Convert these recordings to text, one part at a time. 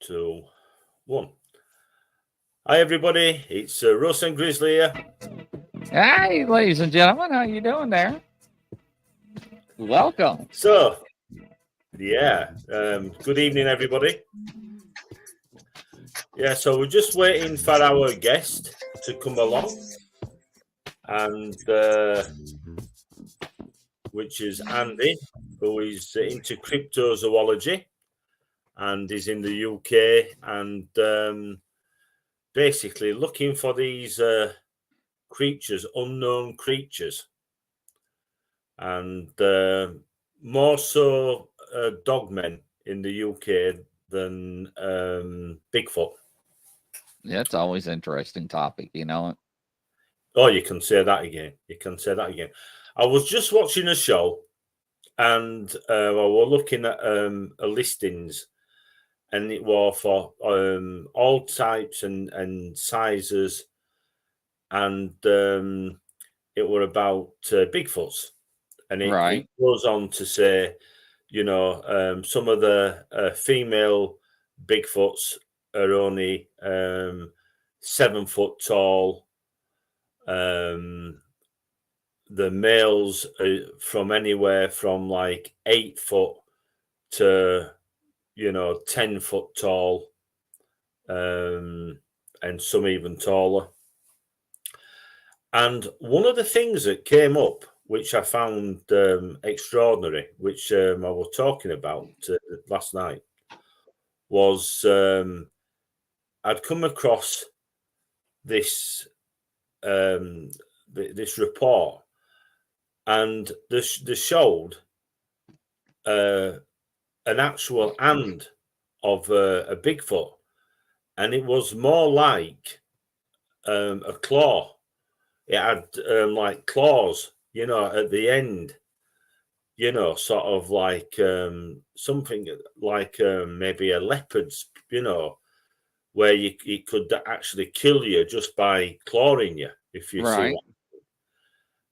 2, 1. Hi, everybody. It's Russ and Grizzly here. Hey, ladies and gentlemen, how you doing there? Welcome. So, good evening, everybody. Yeah, so we're just waiting for our guest to come along, and which is Andy, who is into cryptozoology and is in the UK, and basically looking for these creatures, unknown creatures, and more so dogmen in the UK than Bigfoot. Yeah, it's always an interesting topic, you know. Oh, you can say that again. You can say that again. I was just watching a show, and we're looking at listings, and it was for all types and sizes, and it were about Bigfoots, and it goes on to say, you know, some of the female Bigfoots are only 7 foot tall. The males are from anywhere from like 8 foot to, 10 foot tall, and some even taller. And one of the things that came up, which I found extraordinary, which I was talking about last night, was I'd come across this this report, and this showed an actual hand of a Bigfoot, and it was more like a claw. It had like claws, at the end, sort of like something like maybe a leopard's, where it could actually kill you just by clawing you, if you see what.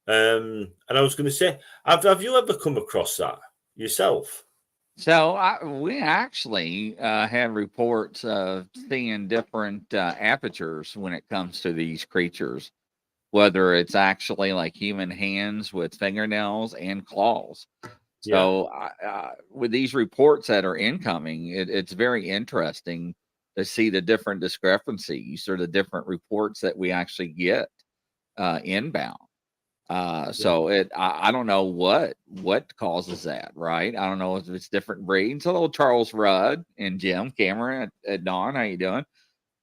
And I was going to say, have you ever come across that yourself? So we actually had reports of seeing different apertures when it comes to these creatures, whether it's actually like human hands with fingernails and claws. So with these reports that are incoming, it's very interesting to see the different discrepancies or the different reports that we actually get inbound. So I don't know what causes that, right? I don't know if it's different breeds. Hello, Charles Rudd and Jim Cameron at Dawn. How you doing?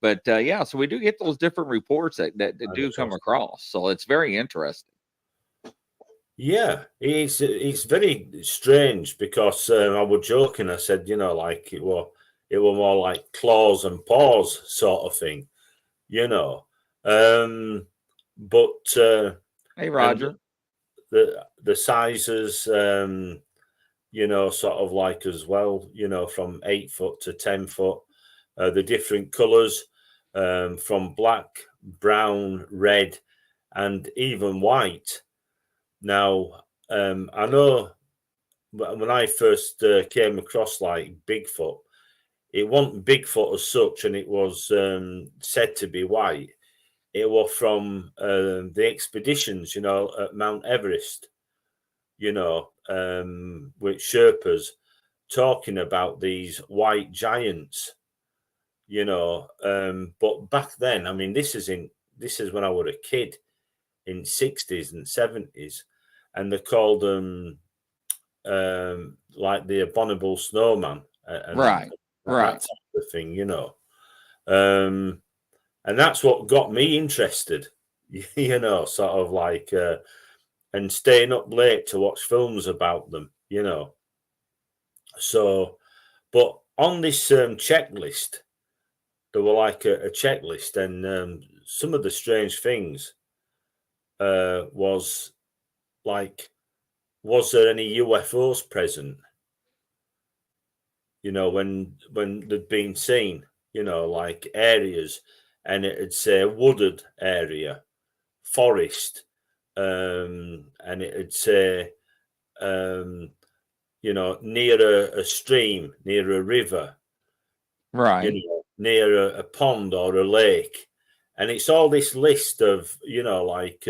But so we do get those different reports that do come across. So it's very interesting. Yeah, it's very strange because I was joking. I said, like it was more like claws and paws sort of thing, But hey, Roger, the sizes, sort of like as well, from 8 foot to 10 foot, the different colours, from black, brown, red, and even white. Now, I know when I first came across like Bigfoot, it wasn't Bigfoot as such, and it was said to be white. It was from the expeditions, at Mount Everest, with Sherpas talking about these white giants, But back then, I mean, this is when I was a kid in 60s and 70s, and they called them like the abominable snowman, and right. that type of thing, and that's what got me interested, sort of like, and staying up late to watch films about them, So, but on this checklist, there were like a checklist, and some of the strange things was like, was there any UFOs present? When they'd been seen, like areas, and it'd say wooded area, forest, and it'd say, near a stream, near a river, Right. near a pond or a lake. And it's all this list of, like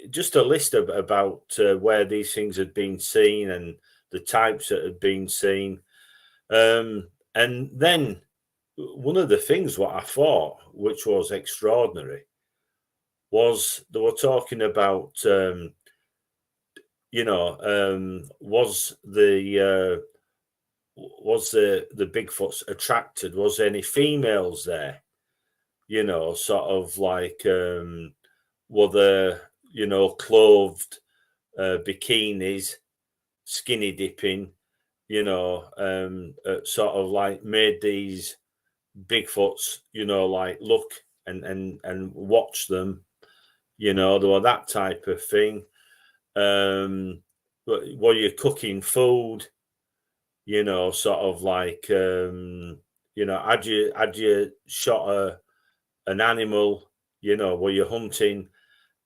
just a list about where these things had been seen and the types that had been seen. And then one of the things what I thought, which was extraordinary, was they were talking about, was the Bigfoots attracted? Was there any females there? Sort of like, were there, clothed bikinis, skinny dipping, sort of like made these Bigfoots, like look and watch them, there were that type of thing. Were you cooking food? Sort of like, had you shot an animal? Were you hunting?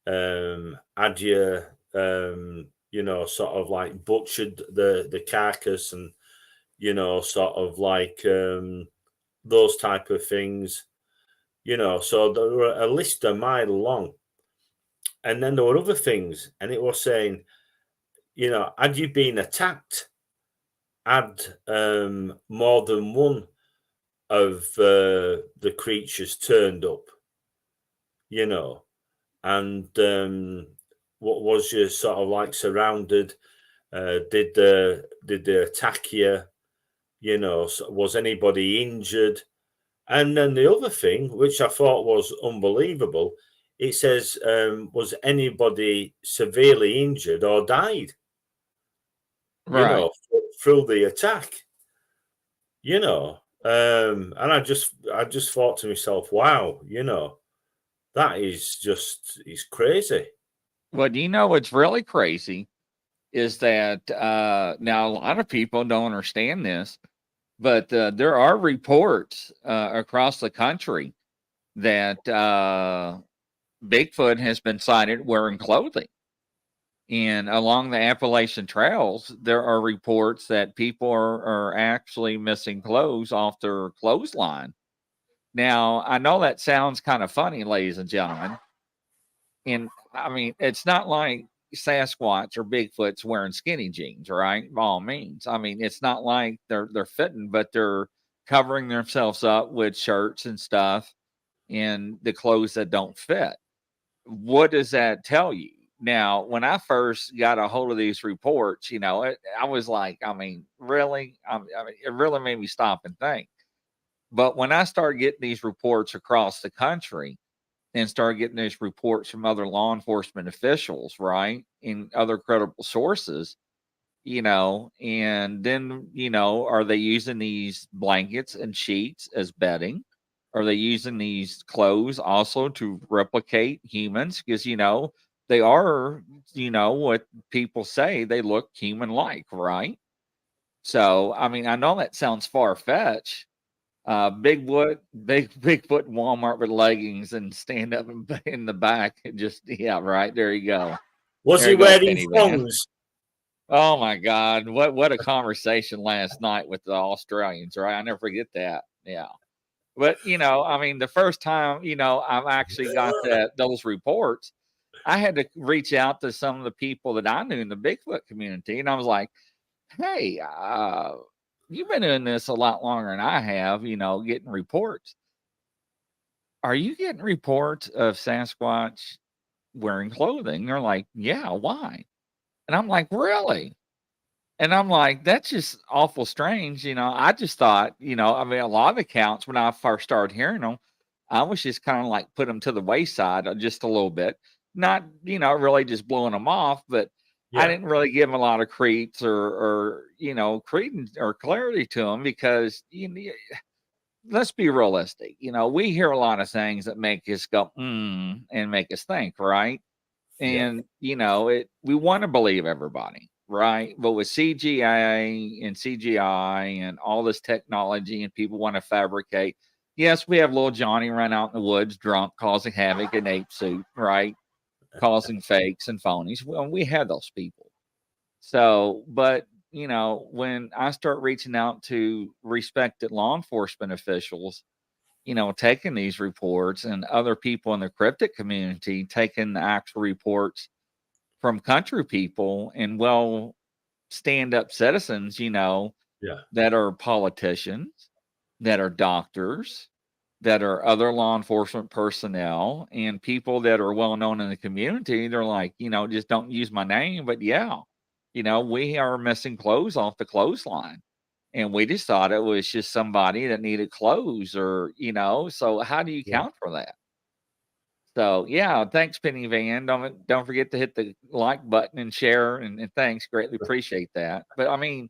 Had you, sort of like butchered the carcass and, sort of like those type of things, so there were a list a mile long. And then there were other things, and it was saying, had you been attacked? Had more than one of the creatures turned up, and what was you sort of like surrounded? Did they attack you? Was anybody injured? And then the other thing, which I thought was unbelievable, it says, was anybody severely injured or died? Right. Through the attack. And I just thought to myself, wow, that is just it's crazy. Well, do you know what's really crazy is that now a lot of people don't understand this, but there are reports across the country that Bigfoot has been sighted wearing clothing. And along the Appalachian trails, there are reports that people are actually missing clothes off their clothesline. Now, I know that sounds kind of funny, ladies and gentlemen. And I mean, it's not like Sasquatch or Bigfoot's wearing skinny jeans, right? By all means. I mean, it's not like they're fitting, but they're covering themselves up with shirts and stuff and the clothes that don't fit. What does that tell you? Now, when I first got a hold of these reports, I was like, I mean, really? I mean, it really made me stop and think. But when I started getting these reports across the country and started getting these reports from other law enforcement officials, right, and other credible sources, and then, are they using these blankets and sheets as bedding? Are they using these clothes also to replicate humans? Because, they are, what people say, they look human like, right? So, I mean, I know that sounds far fetched. Bigfoot in Walmart with leggings and stand up in the back. And just, yeah, right. There you go. Was There he you go, wearing Penny Van. thongs? Oh my God. What a conversation last night with the Australians, right? I never forget that. Yeah. But I mean, the first time, I've actually got those reports, I had to reach out to some of the people that I knew in the Bigfoot community. And I was like, hey, you've been doing this a lot longer than I have, getting reports. Are you getting reports of Sasquatch wearing clothing? They're like, yeah, why? And I'm like, really? And I'm like, that's just awful strange. I just thought, I mean, a lot of accounts when I first started hearing them, I was just kind of like put them to the wayside just a little bit. Not, really just blowing them off, but I Yeah, didn't really give them a lot of creeps or credence or clarity to them because, let's be realistic. We hear a lot of things that make us go, and make us think, right? yeah, And we want to believe everybody, right? But with CGI and all this technology and people want to fabricate, yes, we have little Johnny run out in the woods drunk causing havoc in ape suit, right? Causing fakes and phonies. Well, we have those people. So, but when I start reaching out to respected law enforcement officials, taking these reports, and other people in the cryptid community taking the actual reports from country people and stand up citizens, Yeah. that are politicians, that are doctors, that are other law enforcement personnel, and people that are well known in the community. They're like, just don't use my name. But yeah, we are missing clothes off the clothesline. And we just thought it was just somebody that needed clothes, or, so how do you Yeah. count for that? So yeah, thanks, Penny Van. Don't forget to hit the like button and share, and thanks, greatly appreciate that. But I mean,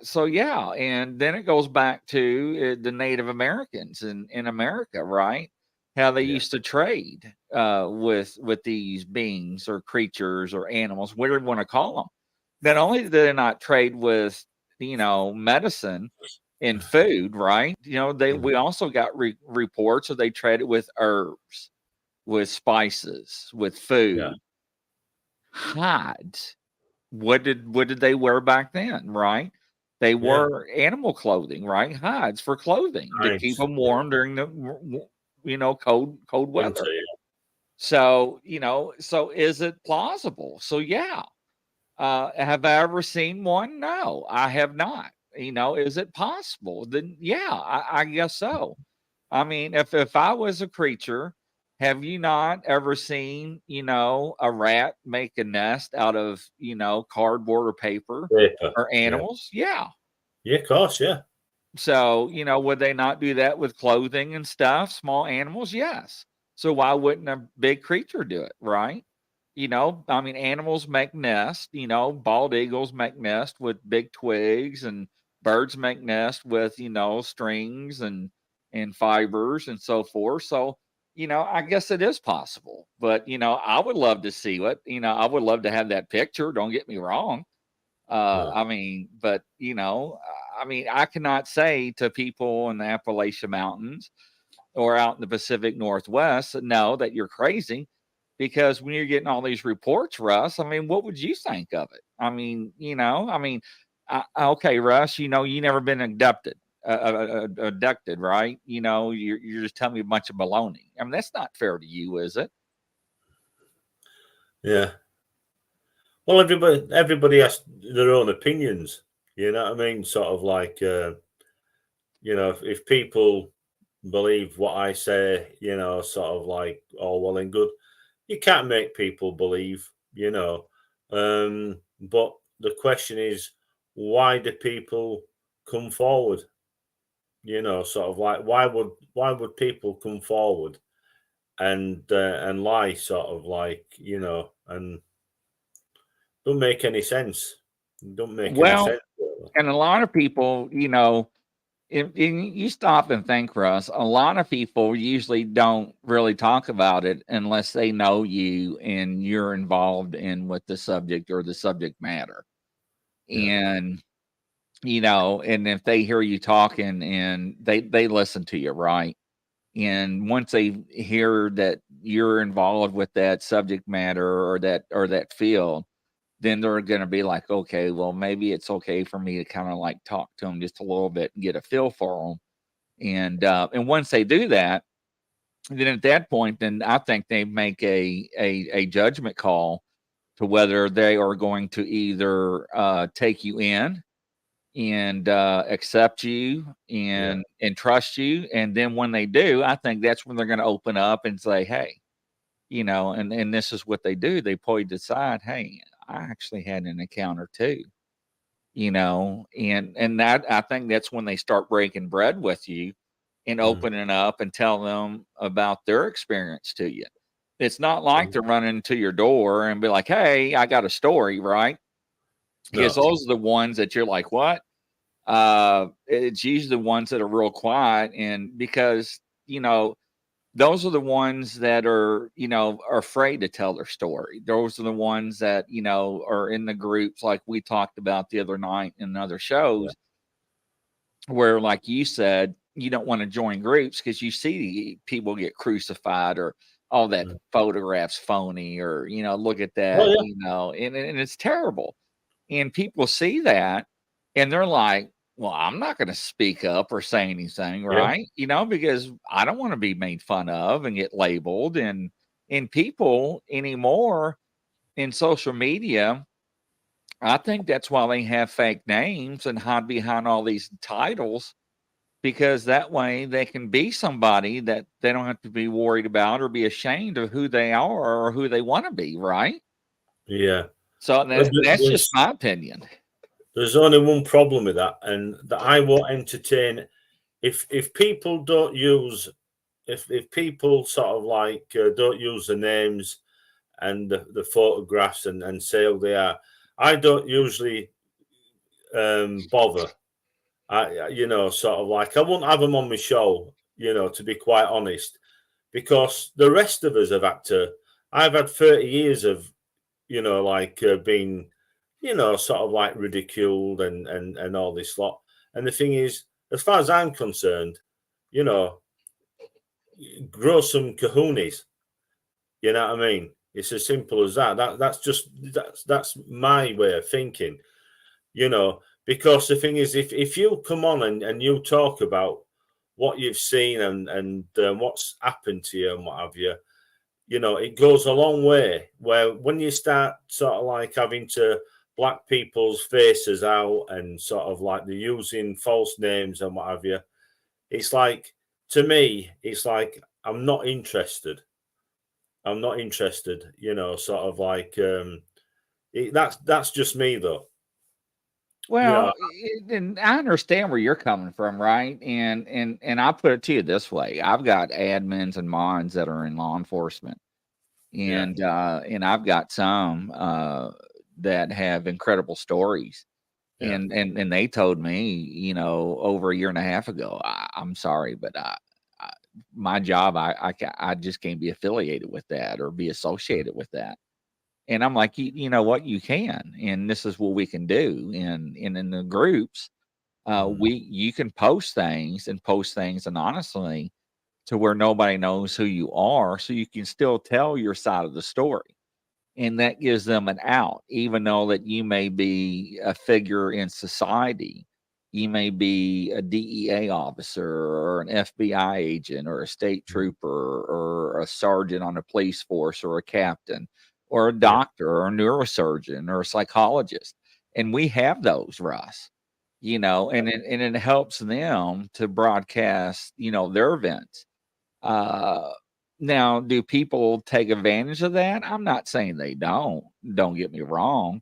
so yeah, and then it goes back to the Native Americans in America, right? How they Yeah. used to trade with these beings or creatures or animals, whatever you want to call them. Not only did they not trade with, medicine and food, right? We also got reports that they traded with herbs, with spices, with Yeah. food, hides. What did they wear back then, right? They Yeah. wore animal clothing, right? Hides for clothing to keep Nice. them Yeah. warm during the cold Winter. weather. So, so is it plausible? So yeah. Have I ever seen one? No, I have not. Is it possible? Then yeah, I guess so. I mean, if I was a creature, have you not ever seen, a rat make a nest out of, cardboard or paper Yeah. Paper. or Yeah. animals? Yeah. Yeah. Of course. Yeah. So, would they not do that with clothing and stuff, small animals? Yes. So why wouldn't a big creature do it, right? I mean, animals make nests, bald eagles make nests with big twigs, and birds make nests with, strings and fibers and so forth. So, I guess it is possible. But, I would love to see it. I would love to have that picture. Don't get me wrong. No. I mean, but I mean, I cannot say to people in the Appalachian Mountains or out in the Pacific Northwest, no, that you're crazy, because when you're getting all these reports, Russ, I mean, what would you think of it? I mean, okay, Russ, you never been abducted, right? You're just telling me a bunch of baloney. I mean, that's not fair to you, is it? Yeah. Well, everybody has their own opinions. You know what I mean? Sort of like, if people believe what I say, sort of like all well and good. You can't make people believe. But the question is, why do people come forward? Sort of like, why would people come forward and lie, sort of like, and don't make any sense. Don't make any Well, sense. Really. and a lot of people, if you stop and think, Russ, a lot of people usually don't really talk about it unless they know you and you're involved in with the subject or the subject matter. Yeah. And and if they hear you talking and they listen to you, right? And once they hear that you're involved with that subject matter or that field, then they're going to be like, okay, well, maybe it's okay for me to kind of like talk to them just a little bit and get a feel for them. And once they do that, then at that point, then I think they make a judgment call to whether they are going to either take you in and accept you Yeah. and trust you. And then when they do, I think that's when they're going to open up and say, hey, and this is what they do. They probably decide, hey, I actually had an encounter too, and that I think that's when they start breaking bread with you and Mm. opening up and tell them about their experience to you. It's not like Mm. to run into your door and be like, hey, I got a story, right? Because No. those are the ones that you're like, what? It's usually the ones that are real quiet, and because those are the ones that are afraid to tell their story. Those are the ones that are in the groups like we talked about the other night in other Yeah. shows, where, like you said, you don't want to join groups because you see people get crucified, or all that Mm. photographs phony, or look at Oh that, yeah. and it's terrible. And people see that and they're like, well, I'm not going to speak up or say anything, Yeah. right? You know, because I don't want to be made fun of and get labeled. And people anymore in social media, I think that's why they have fake names and hide behind all these titles, because that way they can be somebody that they don't have to be worried about or be ashamed of who they are or who they want to be, right? Yeah. So that's just There's my opinion. there's only one problem with that, and that I won't entertain. If people don't use, if people sort of like don't use the names and the photographs and say who they are, I don't usually bother. You know, sort of like I won't have them on my show, you know, to be quite honest, because the rest of us have had to. I've had 30 years of, you know, like being, you know, sort of like ridiculed and all this lot. And the thing is, as far as I'm concerned, you know, grow some kahunas. You know what I mean? It's as simple as that. That's my way of thinking. You know, because the thing is, if you come on and you talk about what you've seen and what's happened to you and what have you, you know, it goes a long way. Where when you start sort of like having to black people's faces out and sort of like they're using false names and what have you, it's like, to me, it's like I'm not interested. I'm not interested. You know, sort of like that's just me though. You know, Well, and I understand where you're coming from, right? And I put it to you this way: I've got admins and mons that are in law enforcement, yeah, and I've got some that have incredible stories, yeah, and they told me, you know, over a year and a half ago, I'm sorry, but I my job, I just can't be affiliated with that or be associated with that. And I'm like, you know what, you can, and this is what we can do. And in the groups, mm, we you can post things anonymously to where nobody knows who you are, so you can still tell your side of the story. And that gives them an out, even though that you may be a figure in society. You may be a DEA officer or an FBI agent or a state mm, trooper or a sergeant on a police force or a captain or a yeah, doctor or a neurosurgeon or a psychologist. And we have those, Russ, you know, and it helps them to broadcast, you know, their events. uh, Now, do people take advantage of that? I'm not saying they don't. Don't get me wrong,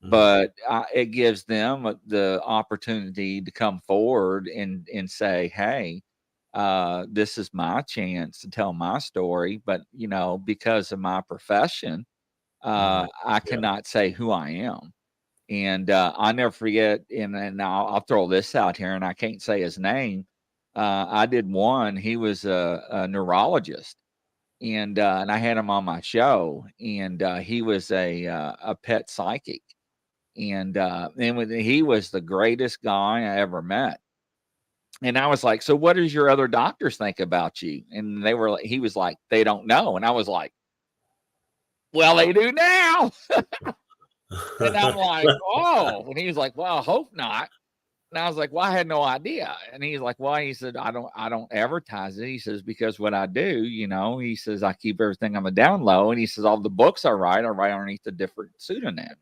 mm, but it gives them the opportunity to come forward and say, "Hey, this is my chance to tell my story." But you know, because of my profession, mm, I yeah, cannot say who I am. And I never forget. And I'll throw this out here, and I can't say his name. I did one. He was a neurologist, and I had him on my show, and he was a pet psychic, and he was the greatest guy I ever met. And I was like, "So, what does your other doctors think about you?" And they were like, he was like, "They don't know," and I was like, "Well, they do now." And I'm like, "Oh," and he was like, "Well, I hope not." And I was like, "Well, I had no idea." And he's like, "Why?" He said, I don't advertise it." He says, "Because what I do, you know," he says, "I keep everything on the down low." And he says, "All the books I write underneath a different pseudonym."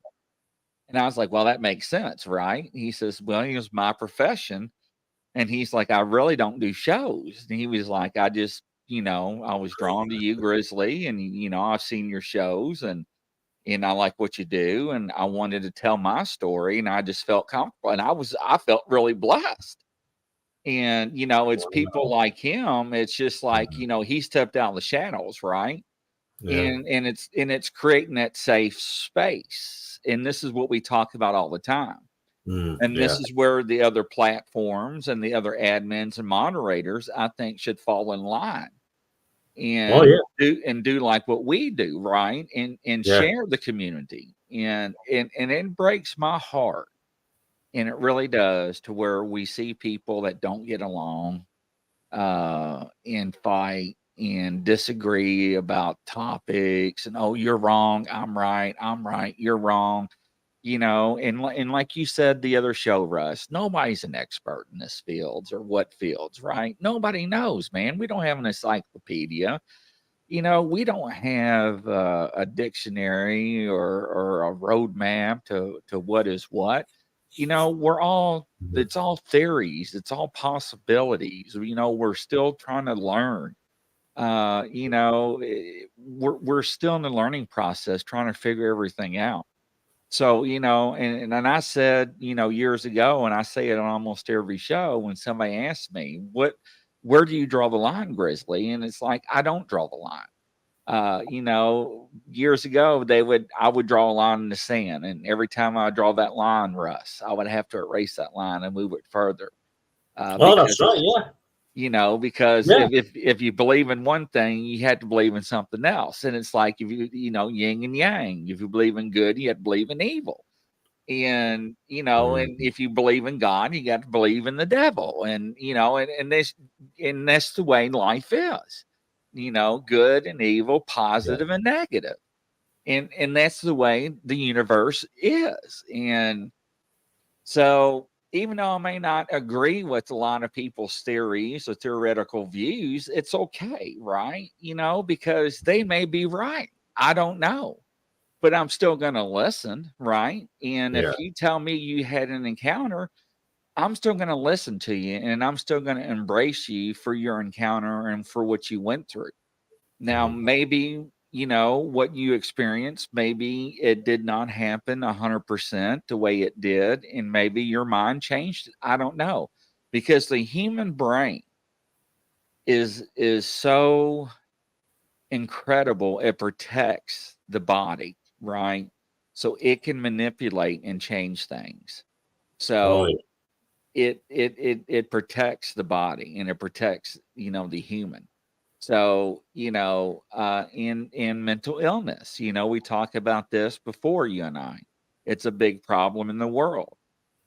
And I was like, "Well, that makes sense, right?" He says, "Well, it was my profession." And he's like, "I really don't do shows." And he was like, "I just, you know, I was drawn to you, Grizzly, and you know, I've seen your shows and I like what you do, and I wanted to tell my story, and I just felt comfortable, and I felt really blessed." And you know, it's people like him. It's just like, you mm, know, he stepped out of the shadows, right? yeah, And it's creating that safe space. And this is what we talk about all the time. And yeah. this is where the other platforms and the other admins and moderators, I think, should fall in line Oh and yeah, do like what we do, right? And yeah. share the community. And it breaks my heart, and it really does, to where we see people that don't get along and fight and disagree about topics, and, "Oh, you're wrong, I'm right, you're wrong." And like you said the other show, Russ, nobody's an expert in this fields or what fields, right? Nobody knows, man. We don't have an encyclopedia. We don't have a dictionary or a roadmap to what is what. We're all Mhm. it's all theories, it's all possibilities. We're still trying to learn. We're still in the learning process, trying to figure everything out. So, and I said, years ago, and I say it on almost every show when somebody asks me, where do you draw the line, Grizzly? And it's like, I don't draw the line. Years ago, I would draw a line in the sand, and every time I draw that line, Russ, I would have to erase that line and move it further. Oh, that's Because right. Yeah. because Yeah. if you believe in one thing, you had to believe in something else. And it's like if yin and yang. If you believe in good, you have to believe in evil. And Mhm. if you believe in God, you got to believe in the devil. And that's the way life is. Good and evil, Yeah. positive and negative. And that's the way the universe is. And so, even though I may not agree with a lot of people's theories or theoretical views, it's okay, right? Because they may be right. I don't know, but I'm still going to listen, right? And Yeah. if you tell me you had an encounter, I'm still going to listen to you and I'm still going to embrace you for your encounter and for what you went through. Now, Mhm. maybe, what you experienced, maybe it did not happen 100% the way it did, and maybe your mind changed. I don't know. Because the human brain is so incredible. It protects the body, right? So it can manipulate and change things. Oh, So it protects the body and it protects the human. So in mental illness, we talked about this before, you and I. It's a big problem in the world.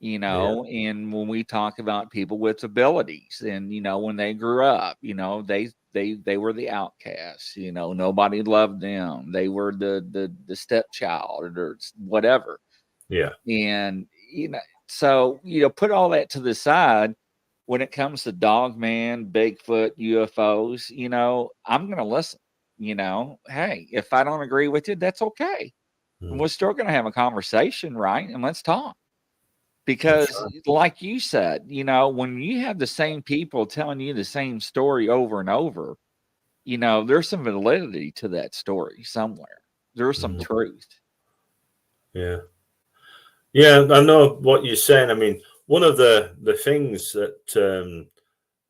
yeah. And when we talk about people with abilities, and when they grew up, they were the outcasts. Nobody loved them. They were the stepchild or whatever. Yeah. And so put all that to the side. When it comes to Dogman, Bigfoot, UFOs, I'm going to listen. Hey, if I don't agree with you, that's okay. And Mm. we're still going to have a conversation, right? And let's talk. That's Because, right. like you said, when you have the same people telling you the same story over and over, there's some validity to that story somewhere. There's some Mhm. truth. Yeah. Yeah. I know what you're saying. I mean, one of the things that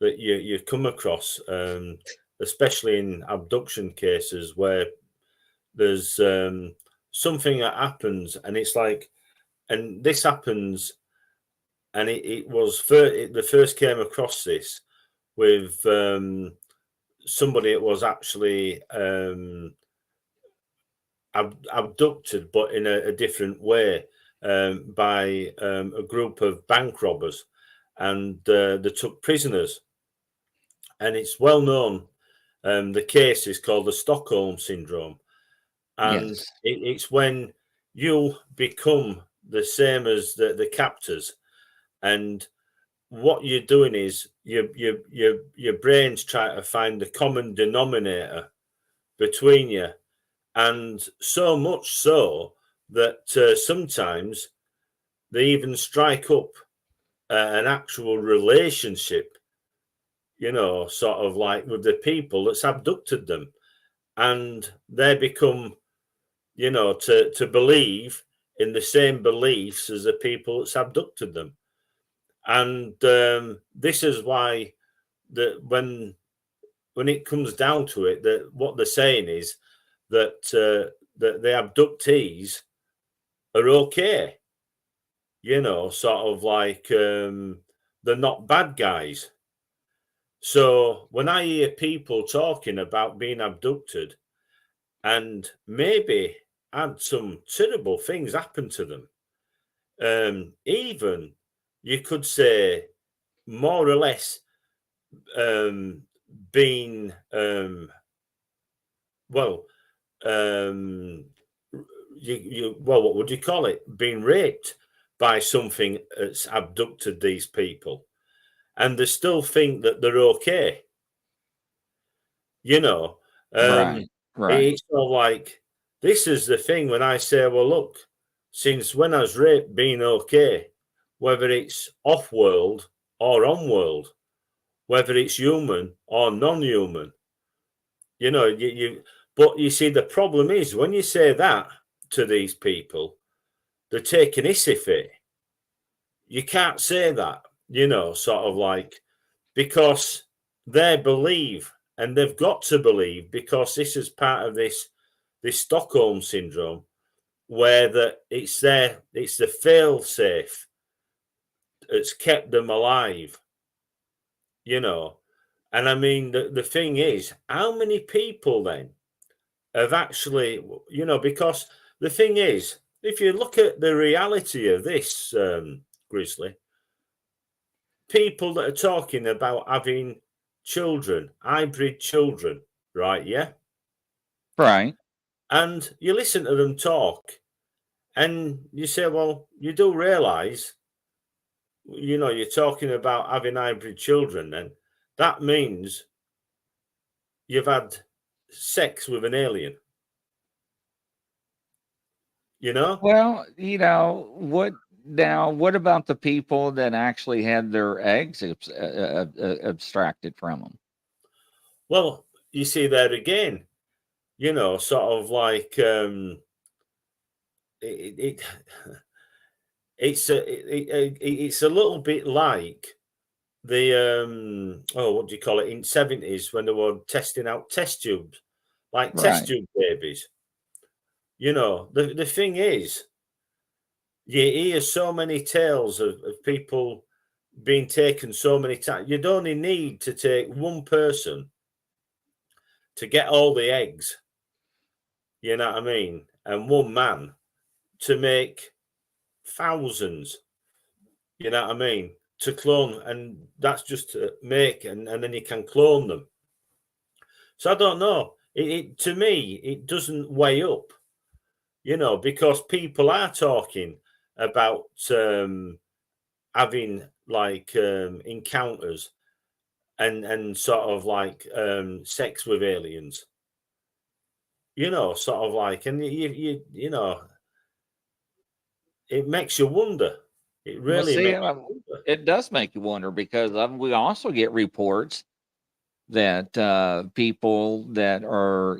you come across, especially in abduction cases, where there's something that happens, and it's like, and this happens, and it was the first came across this with somebody that was actually abducted, but in a different way, by a group of bank robbers, and they took prisoners. And it's well known. The case is called the Stockholm syndrome, and Yes. it's when you become the same as the captors, and what you're doing is your brain's trying to find the common denominator between you, and so much so that sometimes they even strike up an actual relationship, sort of like with the people that's abducted them, and they become, to believe in the same beliefs as the people that's abducted them. And this is why that when it comes down to it, that what they're saying is that that the abductees are okay, sort of like they're not bad guys. So when I hear people talking about being abducted and maybe had some terrible things happen to them, even you could say more or less um, being well, um, well, what would you call it? Being raped by something that's abducted these people, and they still think that they're okay. You know, Right. Right. it's not like this is the thing when I say, well, look, since when has rape been okay, whether it's off world or on world, whether it's human or non-human, but you see, the problem is when you say that to these people, they're taking issue for it. You can't say that, sort of like, because they believe, and they've got to believe, because this is part of this Stockholm syndrome, where it's the fail safe that's kept them alive, you know. And I mean, the thing is, how many people then have actually, because the thing is, if you look at the reality of this, Grizzly, people that are talking about having children, hybrid children, right? Yeah. Right. And you listen to them talk and you say, well, you do realize, you're talking about having hybrid children, then that means you've had sex with an alien, you know? Well, what about the people that actually had their eggs abstracted from them? Well, you see there again, sort of like it it's a little bit like the what do you call it, in 70s when they were testing out test tubes, like test Right. tube babies. The thing is, you hear so many tales of people being taken so many times. You'd only need to take one person to get all the eggs, you know what I mean, and one man to make thousands, you know what I mean, to clone, and that's just to make, and then you can clone them. So I don't know. To me, it doesn't weigh up, because people are talking about having like encounters and sort of like sex with aliens, sort of like, and it makes you wonder. It Well, really see, makes you wonder. it does make you wonder because we also get reports that people that are,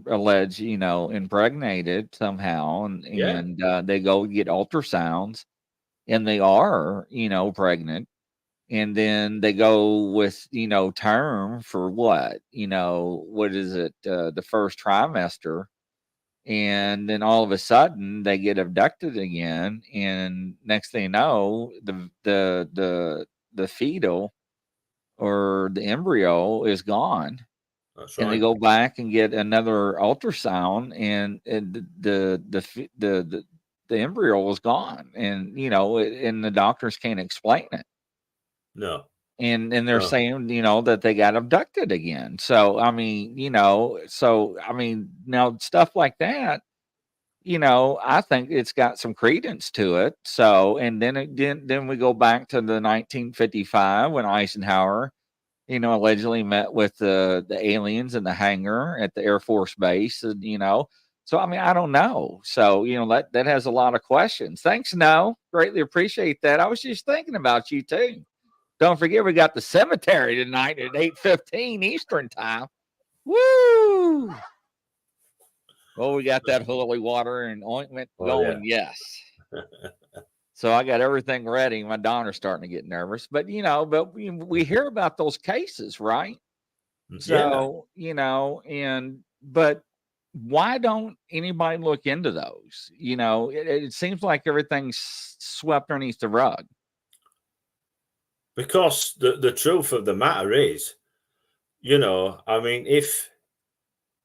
alleged, impregnated somehow, and Yeah, they go get ultrasounds, and they are, pregnant, and then they go with, term for what is it, the first trimester, and then all of a sudden they get abducted again, and next thing you know, the fetal or the embryo is gone, that's and they right. go back and get another ultrasound, and the embryo was gone, and and the doctors can't explain it, No, and they're no, saying, that they got abducted again. So I mean, now stuff like that, I think it's got some credence to it. So, and then we go back to the 1955 when Eisenhower, allegedly met with the aliens in the hangar at the Air Force Base, and so I mean, I don't know. So, that has a lot of questions. Thanks, No. Greatly appreciate that. I was just thinking about you too. Don't forget we got the cemetery tonight at 8:15 Eastern time. Woo! Well, we got that holy water and ointment oh yeah, going. Yes. So I got everything ready. My daughter's starting to get nervous, but we hear about those cases, right? yeah, So, but why don't anybody look into those? It seems like everything's swept underneath the rug. because the truth of the matter is, I mean, if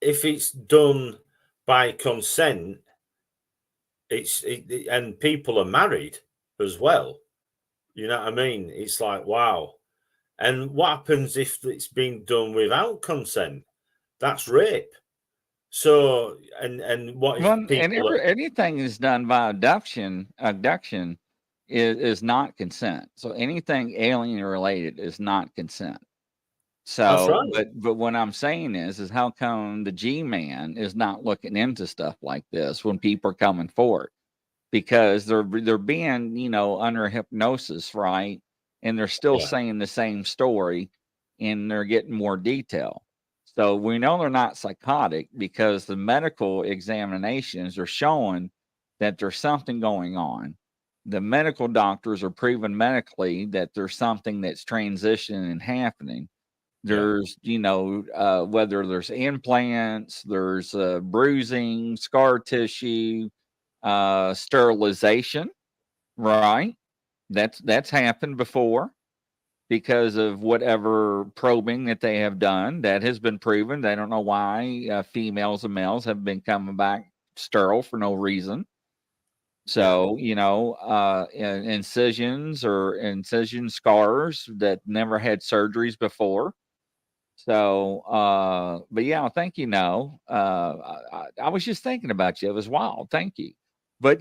it's done by consent, and people are married as well. You know what I mean? It's like, wow. And what happens if it's been done without consent? That's rape. So, and what if Well, and people anything is done by abduction is not consent. So anything alien related is not consent. that's So, right. but what I'm saying is how come the G-man is not looking into stuff like this when people are coming forward? Because they're being, under hypnosis, right? And they're still Yeah, saying the same story and they're getting more detail. So we know they're not psychotic because the medical examinations are showing that there's something going on. The medical doctors are proving medically that there's something that's transitioning and happening. yeah, There's, whether there's implants, there's bruising, scar tissue, sterilization, right? That's happened before because of whatever probing that they have done. That has been proven. They don't know why females and males have been coming back sterile for no reason. yeah. So, incisions or incision scars that never had surgeries before. So, but yeah, I think I was just thinking about you. It was wild. Thank you. But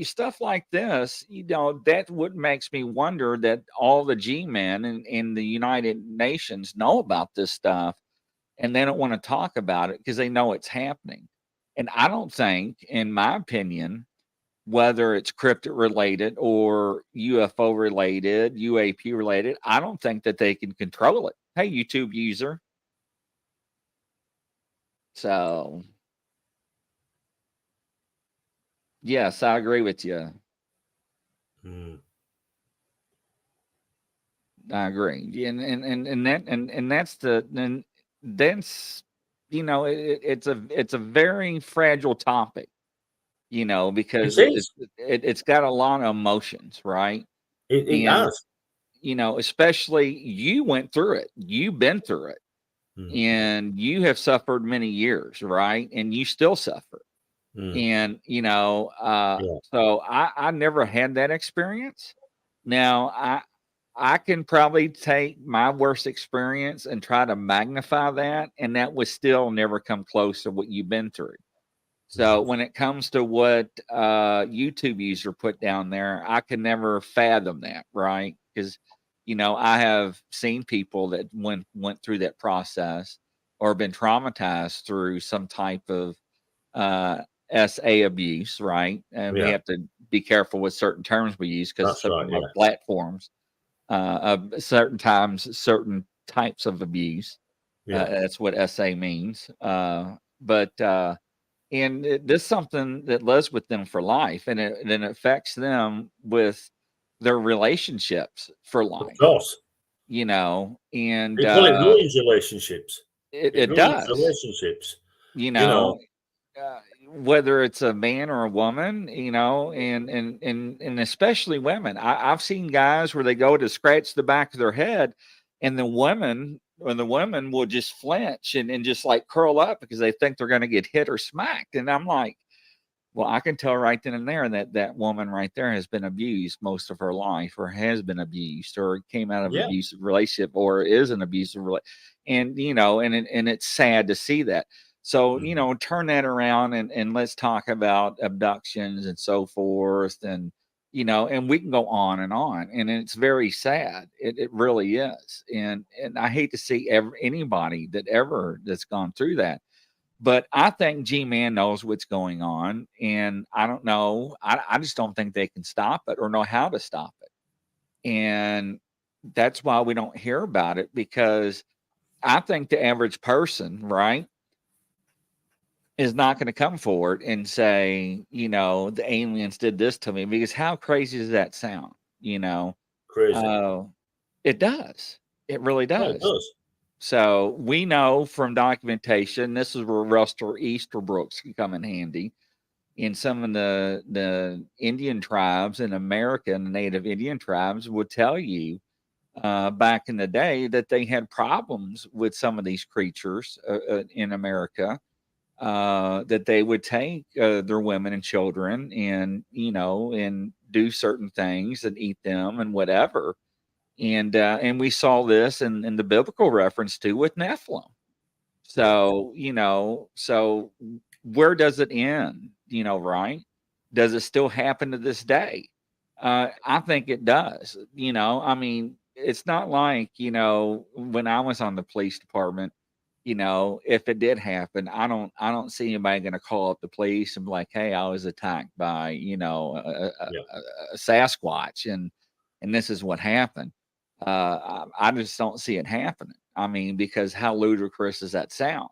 stuff like this, that what makes me wonder that all the G-men in the United Nations know about this stuff, and they don't want to talk about it because they know it's happening. And I don't think, in my opinion, whether it's cryptid related or UFO related, UAP related, I don't think that they can control it. Hey, YouTube user. So, yes, I agree with you. Mm. I agree. And that's and that's it's a very fragile topic, It because is. it's got a lot of emotions, right? It And has. especially you went through it. You've been through it. Mm. And you have suffered many years, right? And you still suffer. Mm. And Yeah. so I never had that experience. Now I can probably take my worst experience and try to magnify that, and that would still never come close to what you've been through. So Mm. when it comes to what YouTube user put down there, I can never fathom that, right? Because I have seen people that went through that process or been traumatized through some type of uh, SA abuse, right? And we Yeah. have to be careful with certain terms we use because That's some right. of our Yeah. platforms, certain times, certain types of abuse. Yeah. That's what SA means. But this is something that lives with them for life, and it affects them with their relationships for Of life. course. And They call it ruins relationships. it, It it ruins does. relationships. You You know, know. whether it's a man or a woman, and especially women. I've seen guys where they go to scratch the back of their head, and the women will just flinch and just like curl up because they think they're going to get hit or smacked. And I'm like, well, I can tell right then and there that that woman right there has been abused most of her life, or has been abused, or came out of an Yeah. abusive relationship, or is an abusive relationship. And and it's sad to see that. So Mm. turn that around and let's talk about abductions and so forth, and we can go on and on. And it's very sad. It really is. And I hate to see anybody that's gone through that, but I think G Man knows what's going on. And I don't know. I just don't think they can stop it or know how to stop it. And that's why we don't hear about it, because I think the average person, right, is not going to come forward and say, the aliens did this to me, because how crazy does that sound? You know, Crazy. uh, it does. It really Yeah, it does. does. So we know from documentation, this is where Ruster Easterbrooks can come in handy. In some of the Indian tribes in America, and the native Indian tribes would tell you back in the day that they had problems with some of these creatures in America, that they would take their women and children and do certain things and eat them and whatever. And we saw this in the biblical reference too with Nephilim. Yeah. So, so where does it end? Right? Does it still happen to this day? I think it does. I mean, it's not like, when I was on the police department, if it did happen, I don't see anybody going to call up the police and be like, "Hey, I was attacked by, Yeah. a Sasquatch, and this is what happened." I just don't see it happening. I mean, because how ludicrous does that sound?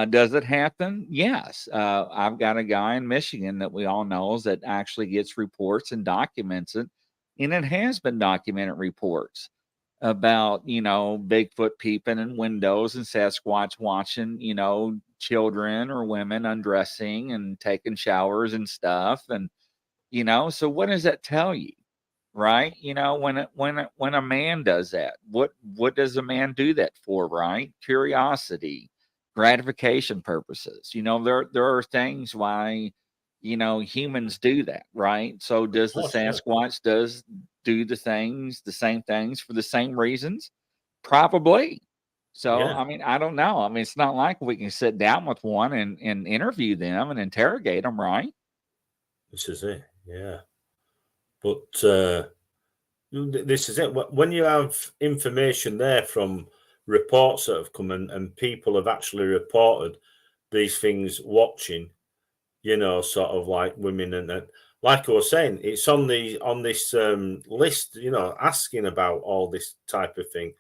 Does it happen? Yes. I've got a guy in Michigan that we all knows that actually gets reports and documents it, and it has been documented reports about Bigfoot peeping in windows and Sasquatch watching children or women undressing and taking showers and stuff, and so what does that tell you? Right? When a man does that, what does a man do that for? Right? Curiosity, gratification purposes. There are things why humans do that, right? So Of does the course. Yeah. Sasquatch does do the same things for the same reasons? Probably. So Yeah. I mean, I don't know. I mean, it's not like we can sit down with one and interview them and interrogate them, right? This is it. Yeah. But this is it. When you have information there from reports that have come and people have actually reported these things watching, sort of like women and that. Like I was saying, it's on this list, asking about all this type of thing,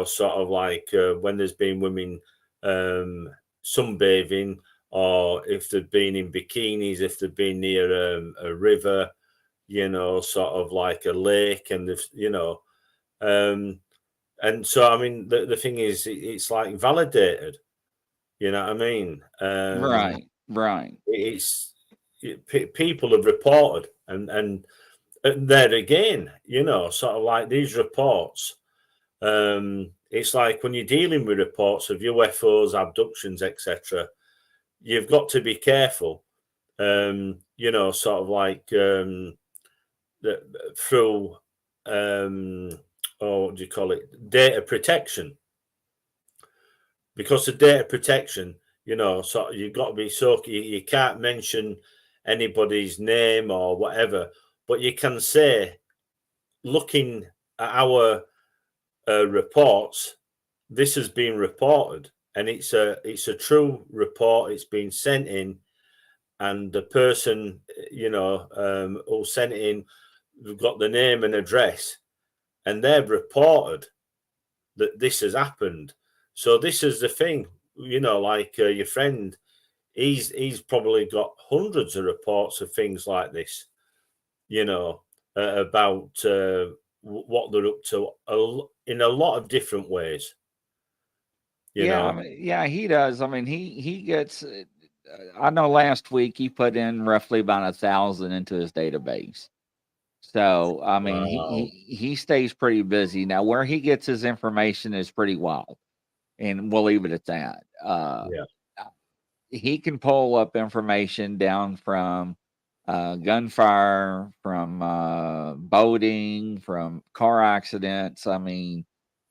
sort of like when there's been women um, sunbathing, or if they've been in bikinis, if they've been near a river, sort of like a lake, and um, and so I mean, the thing is, it's like validated. You know what I mean? Right. Right. It's people have reported, and there again, sort of like these reports. It's like when you're dealing with reports of UFOs, abductions, etc. You've got to be careful. Sort of like through what do you call it? Data protection, because of data protection. So you've got to be you can't mention anybody's name or whatever, but you can say, looking at our reports, this has been reported, and it's a true report. It's been sent in, and the person who sent it in, we've got the name and address, and they've reported that this has happened. So this is the thing, like your friend, he's probably got hundreds of reports of things like this, you know, about what they're up to in a lot of different ways, you Yeah, I know. mean, yeah, he does. I mean, he gets. I know last week he put in roughly about 1,000 into his database. So I mean, Wow. he stays pretty busy. Now, where he gets his information is pretty wild, and we'll leave it at that. Yeah. He can pull up information down from gunfire, from boating, from car accidents. I mean,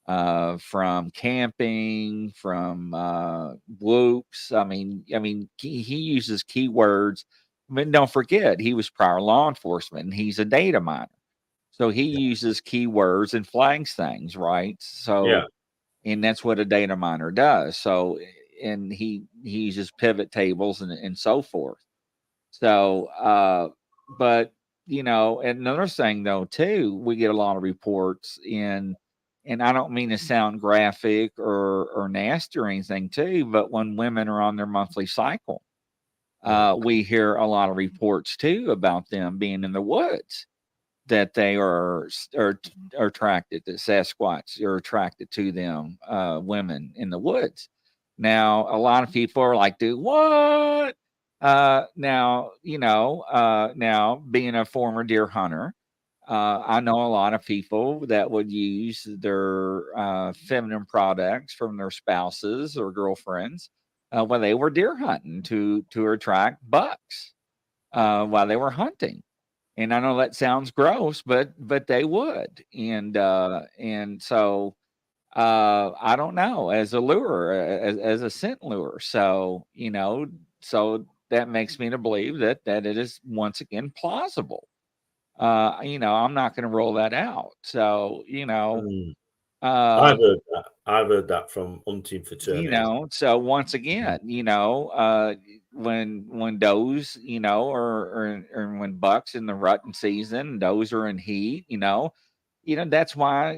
from camping, from whoops. I mean, he uses keywords. I mean, don't forget, he was prior law enforcement, and he's a data miner, so he Yeah. uses keywords and flags things, right? Yeah. So, and that's what a data miner does. So, and he uses pivot tables and so forth. So, but and another thing though too, we get a lot of reports in, and I don't mean to sound graphic or nasty or anything too, but when women are on their monthly cycle, Yeah. we hear a lot of reports too about them being in the woods, that they are attracted to Sasquatch, are attracted to them, women in the woods. Now, a lot of people are like, "Do what?" Now being a former deer hunter, I know a lot of people that would use their feminine products from their spouses or girlfriends when they were deer hunting to attract bucks while they were hunting. And I know that sounds gross, but they would. And so I don't know, as a lure, as a scent lure. So, so that makes me to believe that it is once again plausible. I'm not going to rule that out. So, Mm. uh, I've heard that from hunting for terminator. so once Mhm. again, when does, or when bucks in the rutting season, does are in heat, that's why,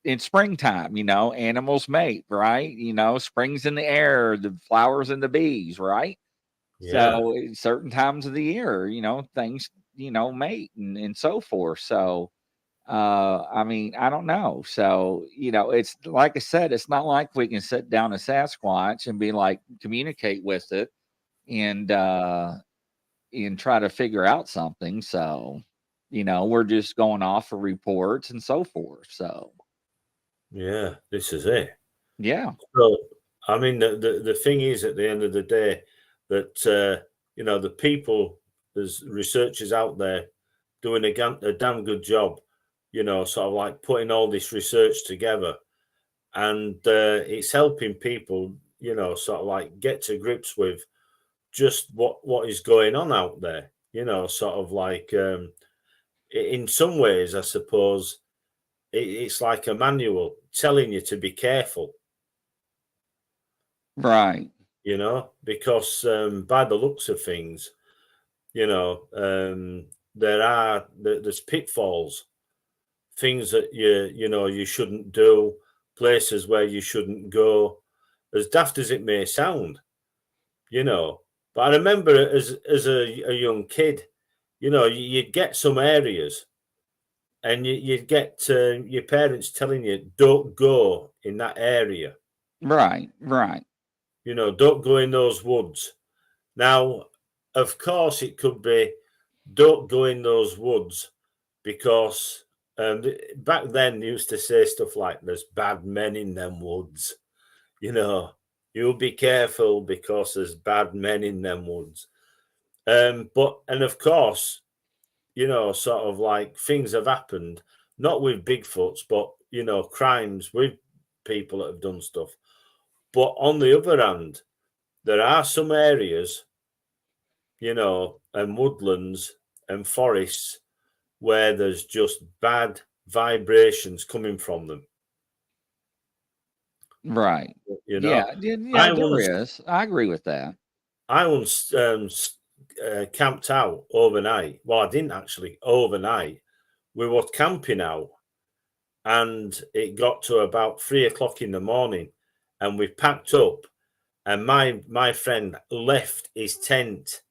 in springtime, animals mate, right? Spring's in the air, the flowers and the bees, right? Yeah, So certain times of the year, things, mate and so forth. So I mean, I don't know. So, it's like I said, it's not like we can sit down a Sasquatch and be like communicate with it and try to figure out something. So, we're just going off of reports and so forth. So yeah, this is it. yeah. So, I mean, the thing is, at the end of the day, that the people, there's researchers out there doing a damn good job, sort of like putting all this research together, and it's helping people, sort of like get to grips with just what is going on out there, sort of like in some ways, I suppose it's like a manual telling you to be careful, Right. because by the looks of things, there's pitfalls, things that you shouldn't do, places where you shouldn't go, as daft as it may sound, you know. But I remember as a young kid, you'd get some areas, and you'd get your parents telling you, don't go in that area, Right. Right. don't go in those woods. Now, of course, it could be, don't go in those woods because back then they used to say stuff like, there's bad men in them woods, you know, you'll be careful because there's bad men in them woods. And of course, sort of like things have happened, not with Bigfoots, but, crimes with people that have done stuff. But on the other hand, there are some areas, and woodlands and forests where there's just bad vibrations coming from them. Right. You Yeah. know, Yeah. I There once is. I agree with that. I once camped out overnight. Well, I didn't actually overnight. We were camping out, and it got to about 3 o'clock in the morning, and we packed up, and my friend left his tent.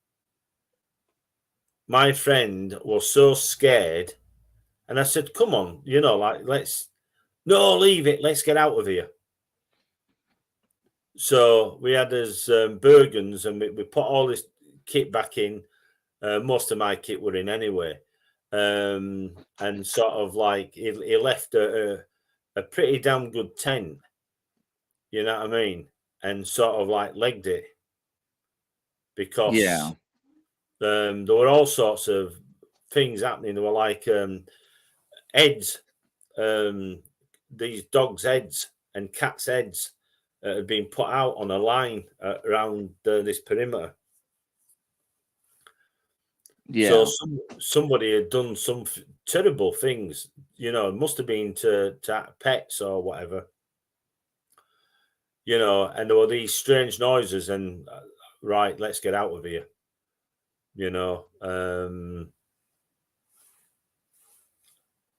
My friend was so scared, and I said, "Come on, like let's no leave it. Let's get out of here." So we had his Bergens, and we put all this kit back in. Most of my kit were in anyway, and sort of like he left a pretty damn good tent. You know what I mean? And sort of like legged it because Yeah. there were all sorts of things happening. There were like heads, um, these dogs' heads and cats' heads had been put out on a line around this perimeter. So Yeah. somebody had done some terrible things, it must have been to pets or whatever, and there were these strange noises, and right, let's get out of here, you know.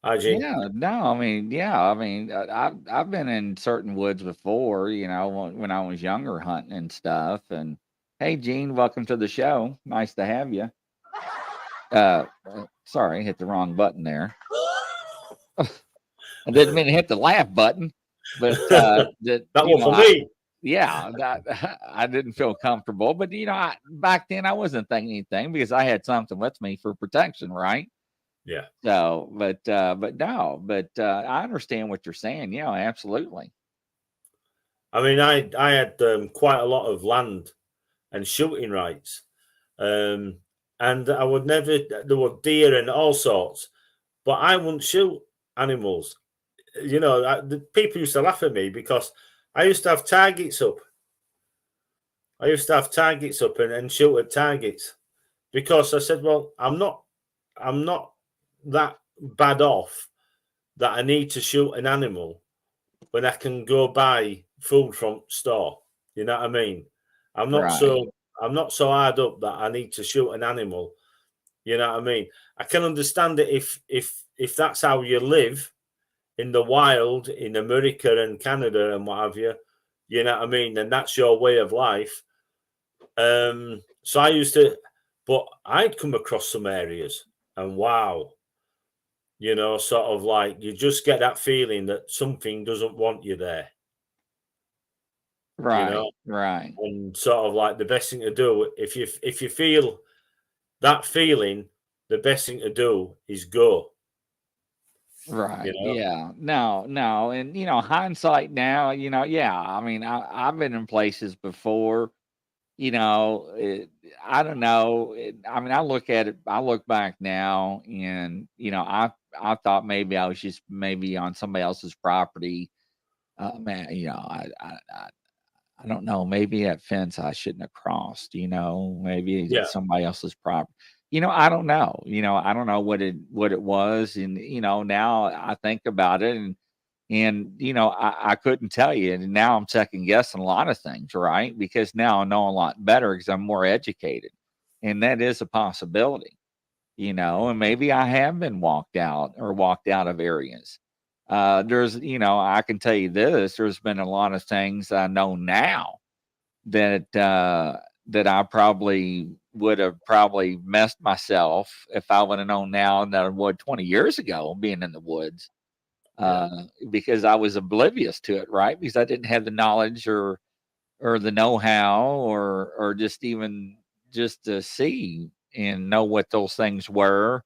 Hygiene. Yeah, no, I mean, yeah, I mean, I've been in certain woods before, when I was younger hunting and stuff. And hey, Gene, welcome to the show. Nice to have you. Sorry, hit the wrong button there. I didn't mean to hit the laugh button, but that That was for me. yeah, that I didn't feel comfortable. But back then I wasn't thinking anything because I had something with me for protection, right? Yeah. So, but no, but I understand what you're saying. Yeah, absolutely. I mean, I had quite a lot of land and shooting rights, um, and I would never. There were deer and all sorts, but I wouldn't shoot animals. you know, the people used to laugh at me because I used to have targets up. I used to have targets up and shoot at targets because I said, well, I'm not that bad off that I need to shoot an animal when I can go buy food from store. You know what I mean? I'm not Right. so I'm not so hard up that I need to shoot an animal. You know what I mean? I can understand it if that's how you live in the wild in America and Canada and what have you. You know what I mean? And that's your way of life. So I used to, but I'd come across some areas and wow, you know, sort of like you just get that feeling that something doesn't want you there, you know, Right. Right. and sort of like the best thing to do if you feel that feeling, the best thing to do is go, you Right. know. Yeah. No, no. And, hindsight now, yeah. I mean, I've been in places before, I don't know. I mean, I look back now and, I thought maybe I was just maybe on somebody else's property. Man, I don't know. Maybe that fence I shouldn't have crossed. Maybe Yeah, it's somebody else's property. I don't know. I don't know what it was, and now I think about it, and I couldn't tell you, and now I'm second guessing a lot of things, right? Because now I know a lot better because I'm more educated, and that is a possibility. And maybe I have been walked out of areas. I can tell you this, there's been a lot of things I know now that I probably would have probably messed myself if I would have known now than I would 20 years ago being in the woods, yeah, because I was oblivious to it, right? Because I didn't have the knowledge or the know-how or just even just to see and know what those things were.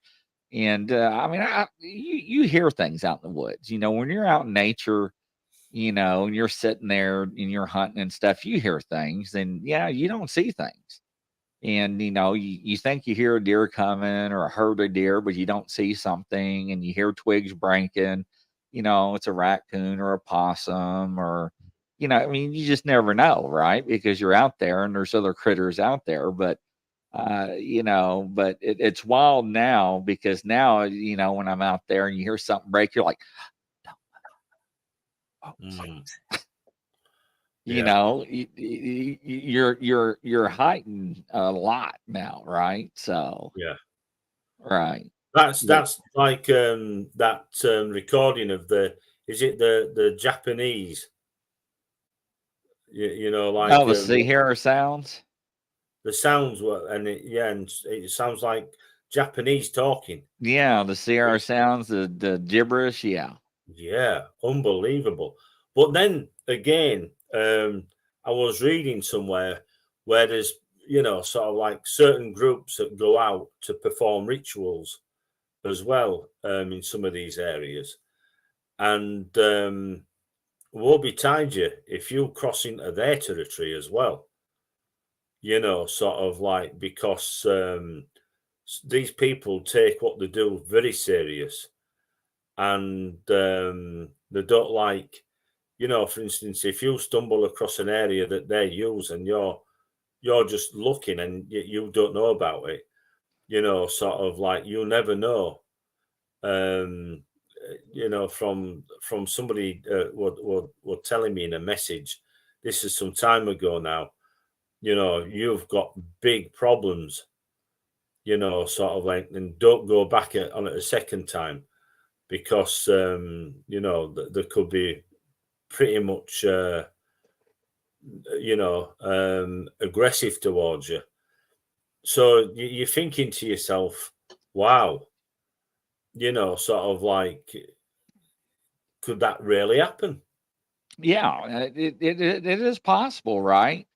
And I mean, you hear things out in the woods. When you're out in nature, and you're sitting there and you're hunting and stuff, you hear things, and yeah, you don't see things. And you think you hear a deer coming or a herd of deer, but you don't see something, and you hear twigs breaking. It's a raccoon or a possum, or I mean, you just never know, right? Because you're out there and there's other critters out there. But it's wild now because now, when I'm out there and you hear something break, you're like, oh, mm, you yeah. know, you're heightened a lot now, right? So, Yeah. right. But That's like that recording of the is it the Japanese you know like oh, the Sahara sounds. the sounds were and yeah and it sounds like Japanese talking. Yeah, the Sahara It's, sounds, the gibberish. Yeah. yeah, unbelievable. But then again, I was reading somewhere where there's you know sort of like certain groups that go out to perform rituals as well in some of these areas and woe betide you if you cross into their territory as well. You know, sort of like because these people take what they do very serious, and they don't like, you know, for instance, if you stumble across an area that they use and you're just looking and you don't know about it, you know, sort of like you never know. Um, you know, from somebody were telling me in a message. This is some time ago now. You know, you've got big problems. You know, sort of like, and don't go back on it a second time because you know there could be pretty much you know aggressive towards you. So you're thinking to yourself, "Wow," you know, sort of like, could that really happen? Yeah, it is possible, right?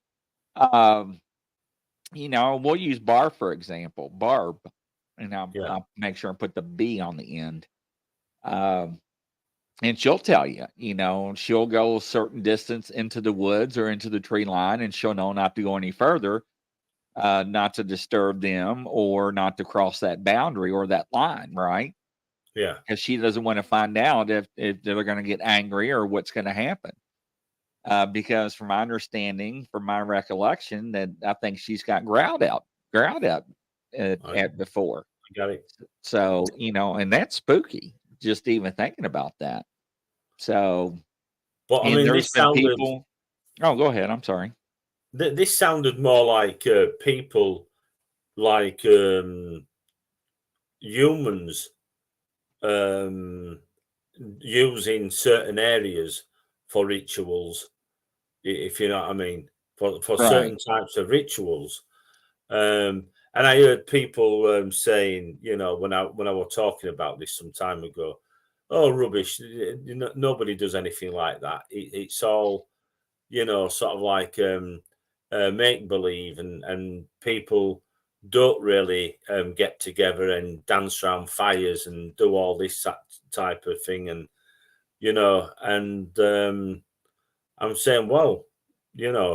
Um, we'll use Barb for example. Barb, and Yeah, I'll make sure and put the B on the end. Um, and she'll tell you, she'll go a certain distance into the woods or into the tree line, and she'll know not to go any further, not to disturb them or not to cross that boundary or that line, right? Yeah. because she doesn't want to find out if they're going to get angry or what's going to happen. Because from my understanding, from my recollection, that I think she's got growled out I at before. got it. So, and that's spooky just even thinking about that. So, But I and mean, there's been people. Oh, go ahead. I'm sorry. this sounded more like people, like humans, um, using certain areas for rituals, if you know what I mean, for Right. certain types of rituals. And I heard people saying, when I was talking about this some time ago, oh, rubbish! Nobody does anything like that. It's all, sort of like make believe, and people don't really get together and dance around fires and do all this type of thing, and and I'm saying, well,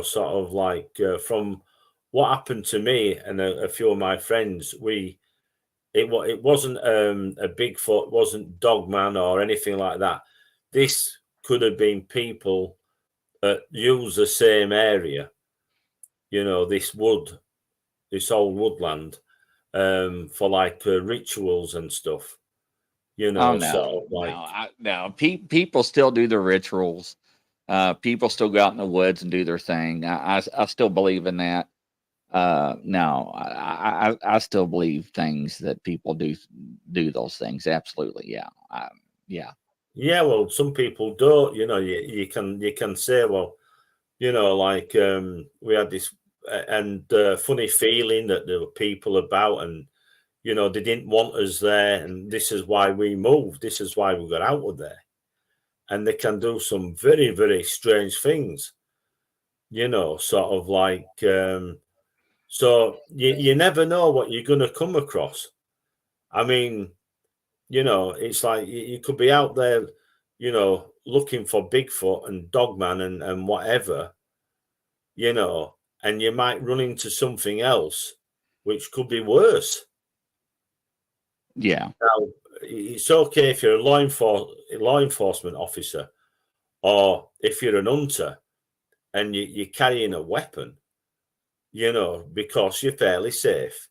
sort of like from what happened to me and a few of my friends, it wasn't a Bigfoot, wasn't Dogman or anything like that. This could have been people that use the same area, this old woodland, for like rituals and stuff, Oh sort of like, no. People still do their rituals. People still go out in the woods and do their thing. I still believe in that. No, I still believe things that people do those things. Absolutely, yeah, yeah, yeah, well, some people don't, you can say, well, like we had this and funny feeling that there were people about, and they didn't want us there, and this is why we moved, this is why we got out of there. And they can do some very, very strange things, sort of like so you never know what you're going to come across. I mean, it's like you could be out there, looking for Bigfoot and Dogman and whatever, and you might run into something else which could be worse. yeah, Now, it's okay if you're a law enforcement officer, or if you're an hunter and you're carrying a weapon, because you're fairly safe,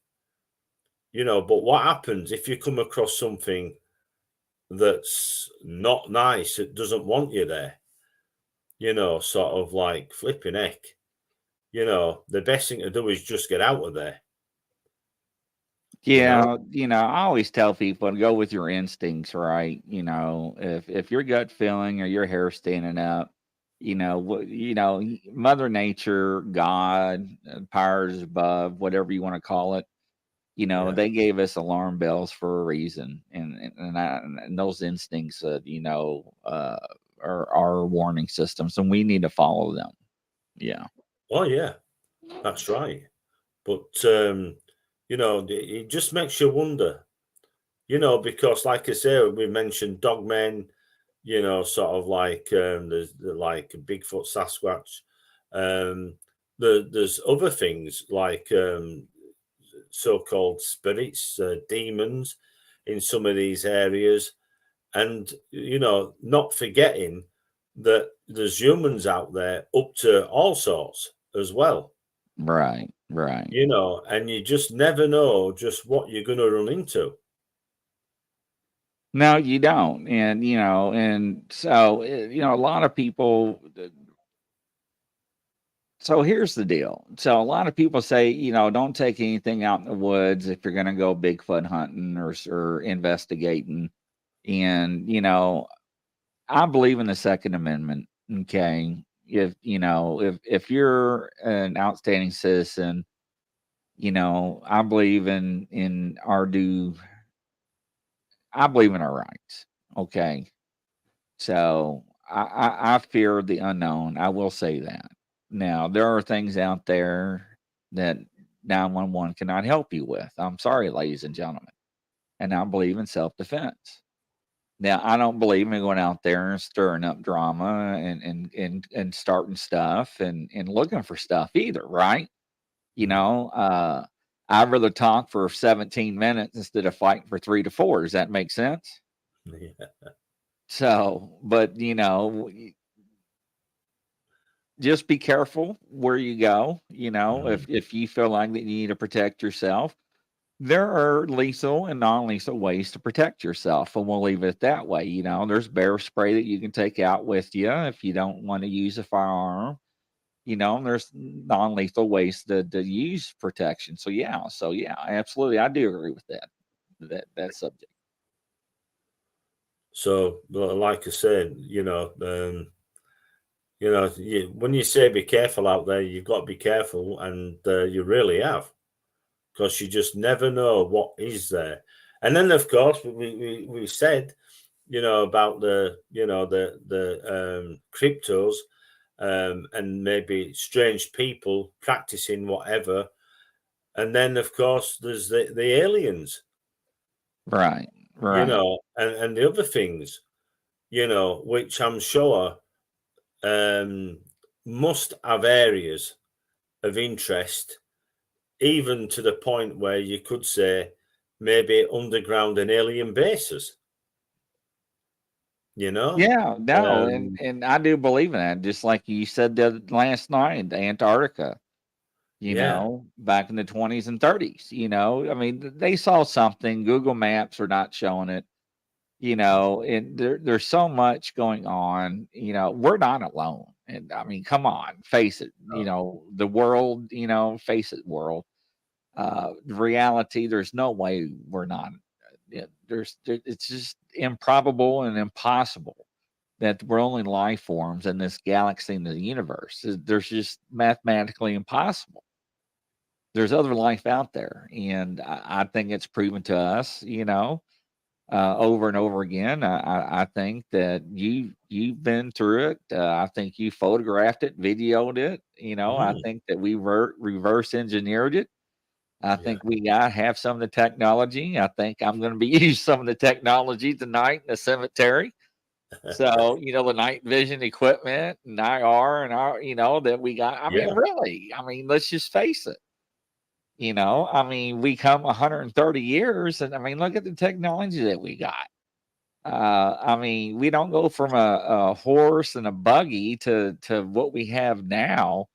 But what happens if you come across something that's not nice, it doesn't want you there, sort of like flipping heck, the best thing to do is just get out of there, you know? yeah. I always tell people to go with your instincts, right? If your gut feeling or your hair standing up, Mother Nature, God, powers above, whatever you want to call it. Yeah. They gave us alarm bells for a reason, and those instincts, are our warning systems, and we need to follow them. Yeah, Oh yeah, that's right. But it just makes you wonder, because like I say, we mentioned dogmen, sort of like there's like Bigfoot, Sasquatch. Um, there's other things like so-called spirits, demons in some of these areas, and not forgetting that there's humans out there up to all sorts as well. right, right. And you just never know just what you're going to run into. No, you don't, and so a lot of people. So here's the deal. So a lot of people say, don't take anything out in the woods if you're going to go Bigfoot hunting or investigating, and I believe in the Second Amendment. Okay. If you're an outstanding citizen, I believe I believe in our rights. Okay. So I fear the unknown. I will say that. Now there are things out there that 911 cannot help you with. I'm sorry, ladies and gentlemen. And I believe in self-defense. Now, I don't believe in going out there and stirring up drama and starting stuff and looking for stuff either, right? I'd rather talk for 17 minutes instead of fighting for 3 to 4. Does that make sense? Yeah. So, but just be careful where you go. If you feel like that you need to protect yourself, there are lethal and non-lethal ways to protect yourself, and we'll leave it that way. There's bear spray that you can take out with you if you don't want to use a firearm. There's non-lethal ways to use protection. So yeah, absolutely, I do agree with that subject. So, like I said, when you say be careful out there, you've got to be careful, and you really have, because you just never know what is there. And then, of course, we said, about the cryptos, and maybe strange people practicing whatever. And then, of course, there's the aliens, Right, right. and the other things, which I'm sure um, must have areas of interest, even to the point where you could say maybe underground and alien bases, you know? Yeah, no, and Um, and I do believe in that. Just like you said last night, Antarctica. yeah. Back in the 20s and 30s. I mean, they saw something. Google Maps are not showing it. And there's so much going on. We're not alone. And I mean, come on, face it. The world. Face it, world. Reality. There's no way we're not. It's just improbable and impossible that we're only life forms in this galaxy in the universe. There's just mathematically impossible. There's other life out there, and I think it's proven to us, over and over again. I think that you've been through it. I think you photographed it, videoed it. I Mm, think that we reverse engineered it. I yeah. think we got have some of the technology. I think I'm going to be using some of the technology tonight in the cemetery. So, the night vision equipment and IR and our, that we got. I mean, Yeah. really, I mean, let's just face it. I mean, we come 130 years, and I mean, look at the technology that we got. I mean, we don't go from a horse and a buggy to what we have now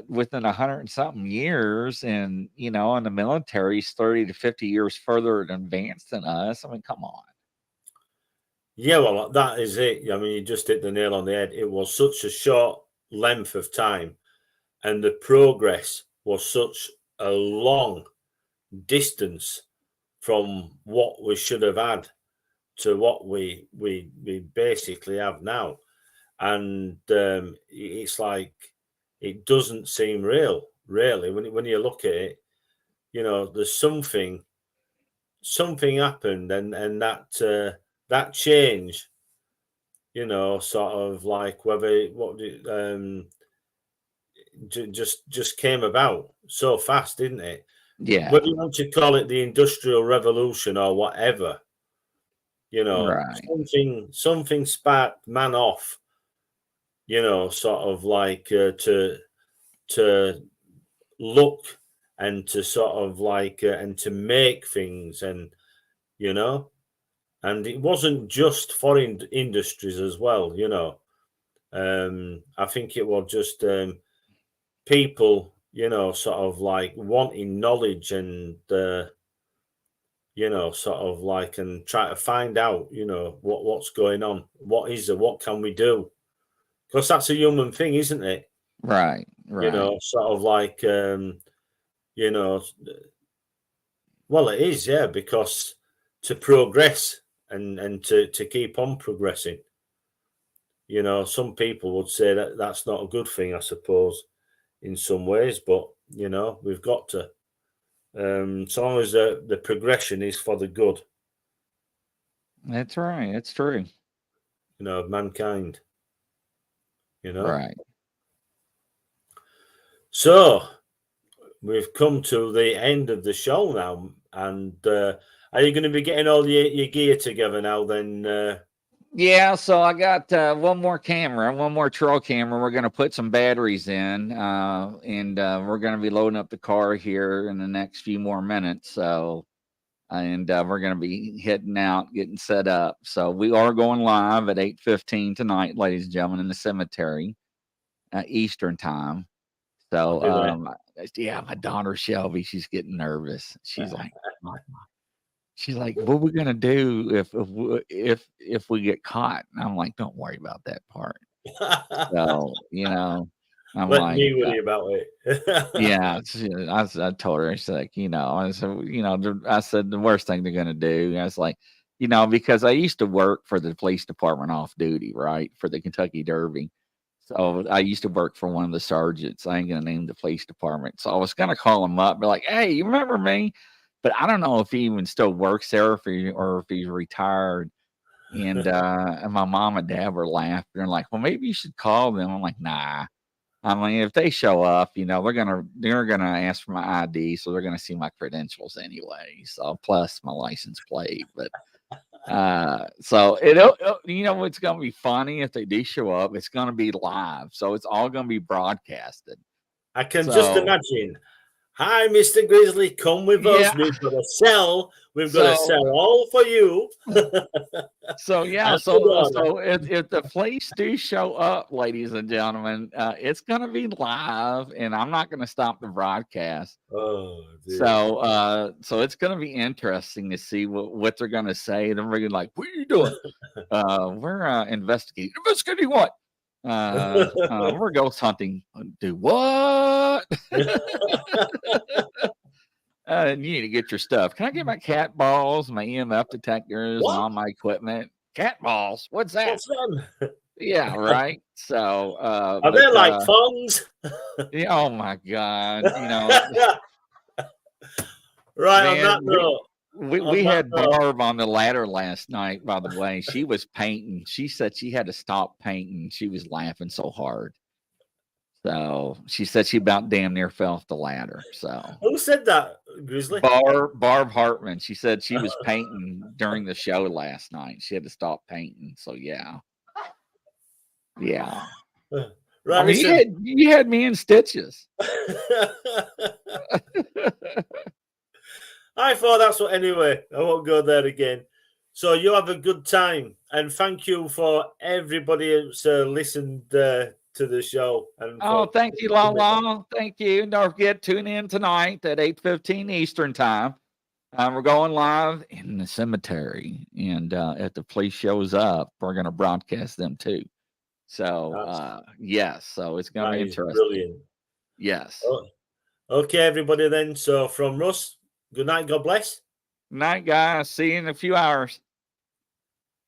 within 100 and something years, and and the military's 30 to 50 years further advanced than us. I mean, come on. Yeah, well, that is it. I mean, you just hit the nail on the head. It was such a short length of time, and the progress was such a long distance from what we should have had to what we basically have now. And it's like it doesn't seem real, really, when you look at it. There's something happened, and that change, sort of like whether just came about so fast, didn't it? Yeah, Whether you want to call it the industrial revolution or whatever, right, something sparked man off, sort of like to look and to sort of like and to make things, and you know and it wasn't just for industries as well. I think it was just people, sort of like wanting knowledge, and sort of like, and try to find out, what's going on, what can we do, because that's a human thing, isn't it? right, right, Sort of like you know well, it is, yeah, because to progress, and to keep on progressing, some people would say that that's not a good thing, I suppose, in some ways, but we've got to, so long as the progression is for the good, that's right. That's true. of mankind. you know Right. so we've come to the end of the show now, and are you going to be getting all your gear together now then? Yeah, so I got one more camera, one more trail camera. We're going to put some batteries in, and we're going to be loading up the car here in the next few more minutes. So and we're going to be heading out, getting set up. So we are going live at 8:15 tonight, ladies and gentlemen, in the cemetery, Eastern time. I'll So be there. yeah, my daughter Shelby, she's getting nervous. She's like, "Mama," she's like, "What are we gonna do if we get caught?" And I'm like, "Don't worry about that part." So I'm Let like, me worry about it. yeah, I told her, I said, like, I said, I said the worst thing they're gonna do. I was like, because I used to work for the police department off duty, right, for the Kentucky Derby. So I used to work for one of the sergeants. I ain't gonna name the police department. So I was gonna call him up, be like, "Hey, you remember me?" But I don't know if he even still works there, or if he's retired. And my mom and dad were laughing. They're like, "Well, maybe you should call them." I'm like, "Nah." I mean, if they show up, they're gonna ask for my ID, so they're gonna see my credentials anyway. So plus my license plate. But so it's gonna be funny if they do show up. It's gonna be live, so it's all gonna be broadcasted. I can just So imagine. Hi, Mr. Grizzly, come with us. yeah, We've got to sell. We've got to so sell all for you. so yeah, That's the so order. if the police do show up, ladies and gentlemen, it's gonna be live, and I'm not gonna stop the broadcast. Oh dear. So it's gonna be interesting to see what they're gonna say. They're really like, "What are you doing?" We're investigating. Investigating what? We're ghost hunting. Do what? You need to get your stuff. Can I get my cat balls, my EMF detectors, and What? all my equipment? Cat balls? What's that? What's them? Yeah, right. So, Are they like thongs? yeah, oh my God, Right, on man, that note, we had Barb on the ladder last night. By the way, she was painting. She said she had to stop painting. She was laughing so hard. So she said she about damn near fell off the ladder. So who said that, Grizzly? Barb Hartman, she said she was painting during the show last night. She had to stop painting. So yeah. Right, I mean, listen. you had me in stitches. I thought that's what. Anyway, I won't go there again. So you have a good time, and thank you for everybody who's listened to the show. And Oh, for thank you, Lala. Thank you. Don't forget, tune in tonight at 8:15 Eastern time. We're going live in the cemetery, and if the police shows up, we're going to broadcast them too. So yes, so it's going to that be is interesting. brilliant. Yes. Oh, okay, everybody. Then, so from Russ, good night. God bless. Night, guys. See you in a few hours.